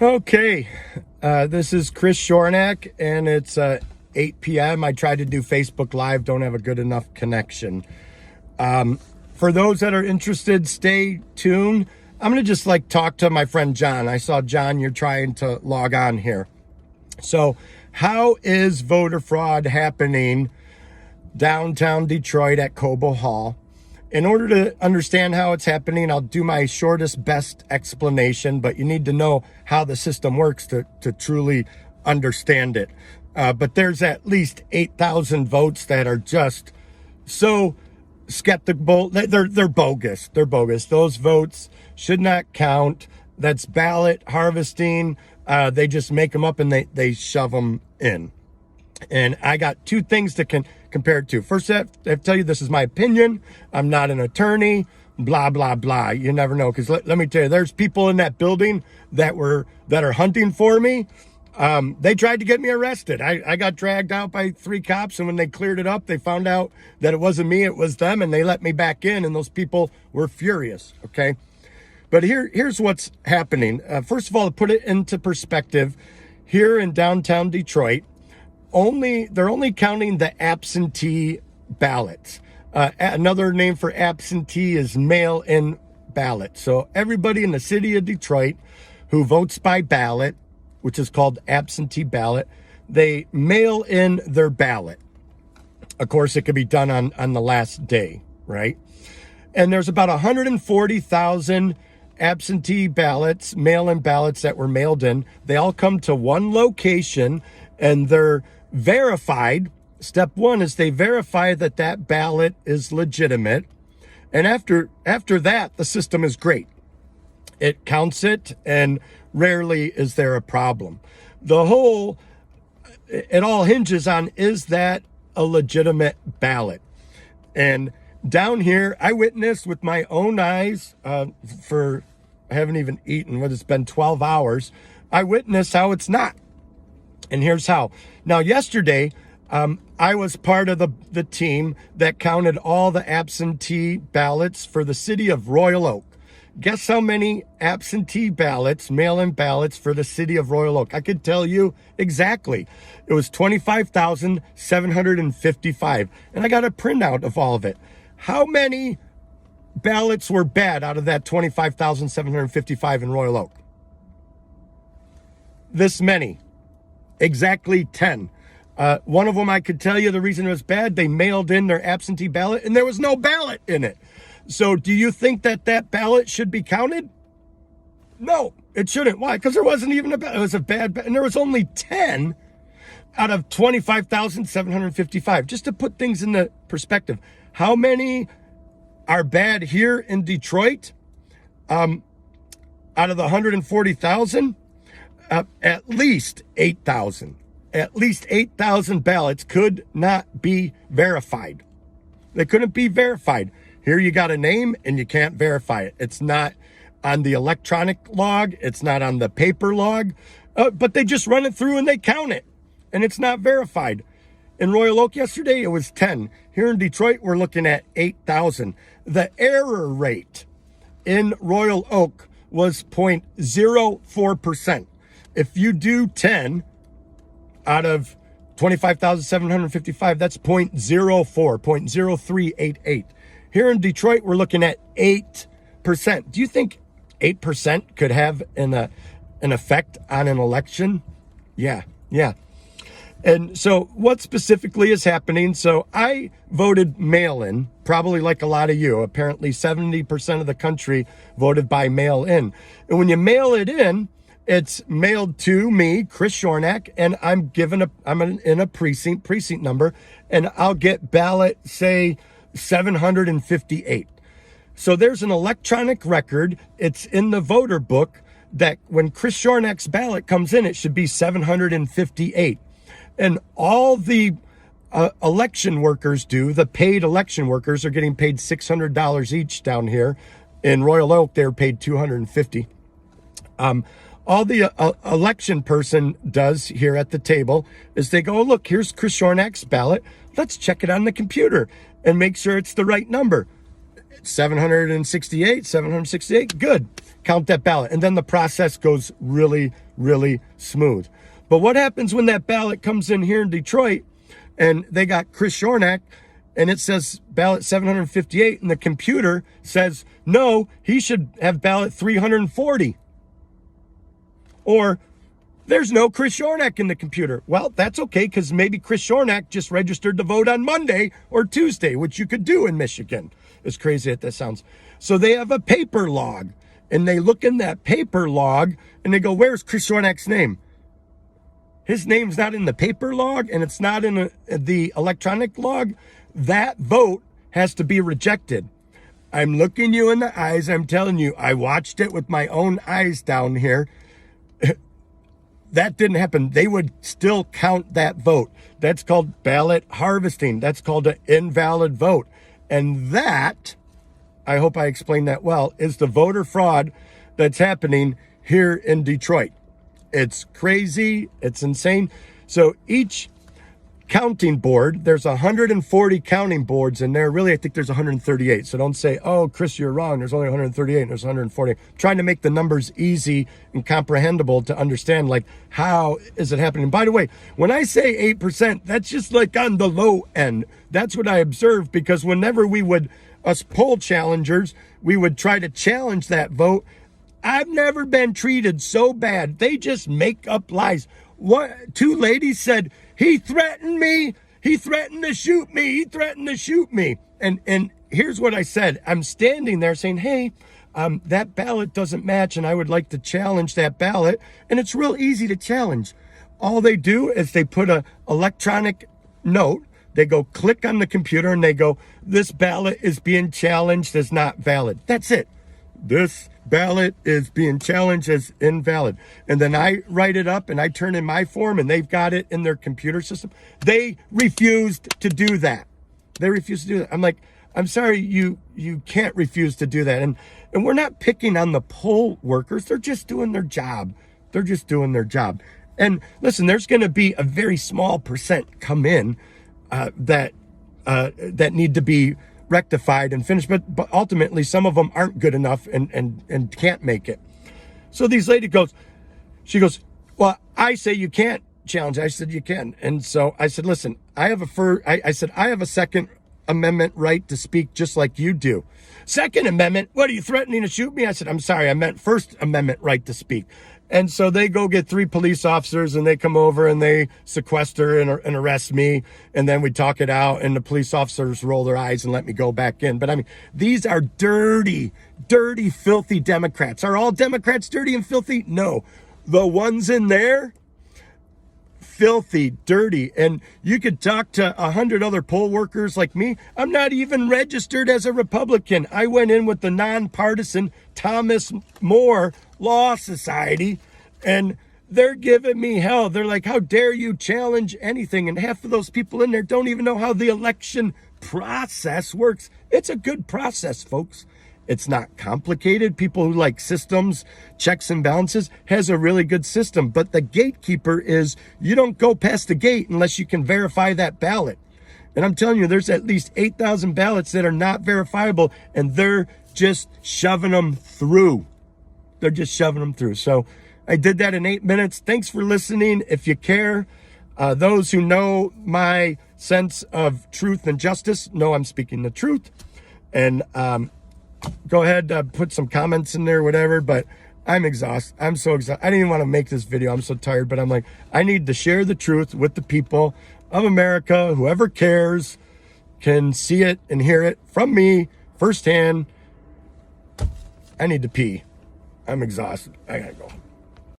Okay, this is Chris Schornak, and it's 8 p.m. I tried to do Facebook Live, don't have a good enough connection. For those that are interested, stay tuned. I'm going to just talk to my friend John. I saw John, you're trying to log on here. So how is voter fraud happening downtown Detroit at Cobo Hall? In order to understand how it's happening, I'll do my shortest, best explanation, but you need to know how the system works to truly understand it. But there's at least 8,000 votes that are just so skeptical. They're bogus. They're bogus. Those votes should not count. That's ballot harvesting. They just make them up and they shove them in. And I got two things to compare it to. First, I have to tell you, this is my opinion. I'm not an attorney, blah, blah, blah. You never know. Because let me tell you, there's people in that building that are hunting for me. They tried to get me arrested. I got dragged out by 3 cops. And when they cleared it up, they found out that it wasn't me, it was them. And they let me back in. And those people were furious. Okay. But here's what's happening. First of all, to put it into perspective, here in downtown Detroit, they're only counting the absentee ballots. Another name for absentee is mail-in ballot. So everybody in the city of Detroit who votes by ballot, which is called absentee ballot, they mail in their ballot. Of course, it could be done on the last day, right? And there's about 140,000 absentee ballots, mail-in ballots that were mailed in. They all come to one location and they're verified. Step one is they verify that ballot is legitimate. And after that, the system is great. It counts it, and rarely is there a problem. It all hinges on, is that a legitimate ballot? And down here, I witnessed with my own eyes, I haven't even eaten, it's been 12 hours. I witnessed how it's not. And here's how. Now, yesterday, I was part of the team that counted all the absentee ballots for the city of Royal Oak. Guess how many absentee ballots, mail-in ballots for the city of Royal Oak? I could tell you exactly. It was 25,755. And I got a printout of all of it. How many ballots were bad out of that 25,755 in Royal Oak? This many. Exactly 10. One of them, I could tell you the reason it was bad. They mailed in their absentee ballot and there was no ballot in it. So do you think that ballot should be counted? No, it shouldn't. Why? Because there wasn't even a ballot. It was a bad ballot. And there was only 10 out of 25,755. Just to put things into perspective. How many are bad here in Detroit? Out of the 140,000? At least 8,000. At least 8,000 ballots could not be verified. They couldn't be verified. Here you got a name and you can't verify it. It's not on the electronic log. It's not on the paper log. But they just run it through and they count it. And it's not verified. In Royal Oak yesterday, it was 10. Here in Detroit, we're looking at 8,000. The error rate in Royal Oak was 0.04%. If you do 10 out of 25,755, that's 0.0388. Here in Detroit, we're looking at 8%. Do you think 8% could have an effect on an election? Yeah. And so what specifically is happening? So I voted mail-in, probably like a lot of you. Apparently 70% of the country voted by mail-in. And when you mail it in, it's mailed to me, Chris Schornak, and I'm in a precinct number, and I'll get ballot, say, 758. So there's an electronic record. It's in the voter book that when Chris Schornak's ballot comes in, it should be 758. And all the election workers the paid election workers are getting paid $600 each down here. In Royal Oak, they're paid $250. All the election person does here at the table is they go, look, here's Chris Schornak's ballot. Let's check it on the computer and make sure it's the right number. 768, good. Count that ballot. And then the process goes really, really smooth. But what happens when that ballot comes in here in Detroit and they got Chris Schornak and it says ballot 758 and the computer says, no, he should have ballot 340. Or there's no Chris Schornak in the computer. Well, that's okay, because maybe Chris Schornak just registered to vote on Monday or Tuesday, which you could do in Michigan. As crazy as that sounds. So they have a paper log, and they look in that paper log, and they go, where's Chris Schornak's name? His name's not in the paper log, and it's not in the electronic log. That vote has to be rejected. I'm looking you in the eyes. I'm telling you, I watched it with my own eyes down here. That didn't happen. They would still count that vote. That's called ballot harvesting. That's called an invalid vote. And that, I hope I explained that well, is the voter fraud that's happening here in Detroit. It's crazy. It's insane. So each counting board, there's 140 counting boards in there. Really, I think there's 138. So don't say, oh, Chris, you're wrong. There's only 138 and there's 140. I'm trying to make the numbers easy and comprehensible to understand, like, how is it happening? By the way, when I say 8%, that's just like on the low end. That's what I observed, because whenever we would, us poll challengers, we would try to challenge that vote. I've never been treated so bad. They just make up lies. Two ladies said, he threatened me. He threatened to shoot me. He threatened to shoot me. And here's what I said. I'm standing there saying, hey, that ballot doesn't match, and I would like to challenge that ballot. And it's real easy to challenge. All they do is they put a electronic note. They go click on the computer and they go, this ballot is being challenged as not valid. That's it. This ballot is being challenged as invalid. And then I write it up and I turn in my form, and they've got it in their computer system. They refused to do that. They refused to do that. I'm like, I'm sorry, you can't refuse to do that. And we're not picking on the poll workers. They're just doing their job. They're just doing their job. And listen, there's going to be a very small percent come in that need to be rectified and finished, but ultimately some of them aren't good enough and can't make it. So these lady goes, well, I say you can't challenge. I said, you can. And so I said, listen, I have a Second Amendment right to speak just like you do. Second Amendment? What, are you threatening to shoot me? I said, I'm sorry, I meant First Amendment right to speak. And so they go get 3 police officers, and they come over and they sequester and arrest me. And then we talk it out, and the police officers roll their eyes and let me go back in. But I mean, these are dirty, dirty, filthy Democrats. Are all Democrats dirty and filthy? No. The ones in there, filthy, dirty. And you could talk to 100 other poll workers like me. I'm not even registered as a Republican. I went in with the nonpartisan Thomas More Law Society, and they're giving me hell. They're like, how dare you challenge anything? And half of those people in there don't even know how the election process works. It's a good process, folks. It's not complicated. People who like systems, checks and balances, has a really good system. But the gatekeeper is, you don't go past the gate unless you can verify that ballot. And I'm telling you, there's at least 8,000 ballots that are not verifiable, and they're just shoving them through. They're just shoving them through. So I did that in 8 minutes. Thanks for listening. If you care, those who know my sense of truth and justice know I'm speaking the truth. And go ahead, put some comments in there, whatever. But I'm exhausted. I'm so exhausted. I didn't even want to make this video. I'm so tired. But I'm like, I need to share the truth with the people of America. Whoever cares can see it and hear it from me firsthand. I need to pee. I'm exhausted. I gotta go.